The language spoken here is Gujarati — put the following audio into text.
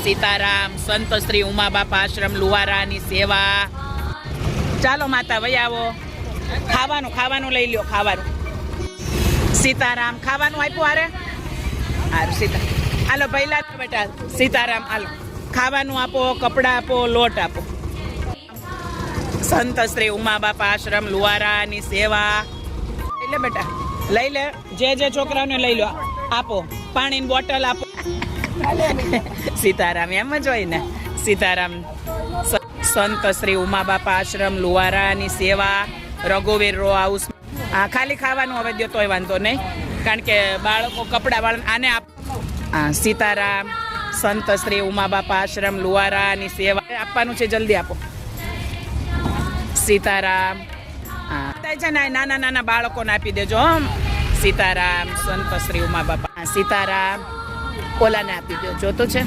સીતારામ સંત શ્રી ઉમા બાપા આશ્રમ લુવારાની સેવા. ચાલો માતા વહી આવો. ખાવાનું લઈ લ્યો. ખાવાનું સીતારામ ખાવાનું આપ્યું. હારે હારું સીતા હાલો પહેલા બેટા સીતારામ હાલો. ખાવાનું આપો, કપડાં આપો, લોટ આપો. સંત શ્રી ઉમા બાપા આશ્રમ લુવારાની સેવા. એટલે બેટા લઈ લે, જે છોકરાઓને લઈ લો. આપો પાણીની બોટલ આપો. સીતારામ એમ જ હોય ને. સીતારામ સંત શ્રી ઉમા બાપા આશ્રમ લુવારાની સેવા. રઘુવીર રો હાઉસ. હા ખાલી ખાવાનું હવે દો તોય વાંધો નહીં, કારણ કે બાળકો કપડા વાળા આને આપ. હા સીતારામ સંત શ્રી ઉમા બાપા આશ્રમ લુવારાની સેવા. આપવાનું છે, જલ્દી આપો. સીતારામ. હા છે ને નાના નાના બાળકોને આપી દેજો. સીતારામ સંત શ્રી ઉમા બાપા. સીતારામ ઓલાને આપી દો. જોતું છે.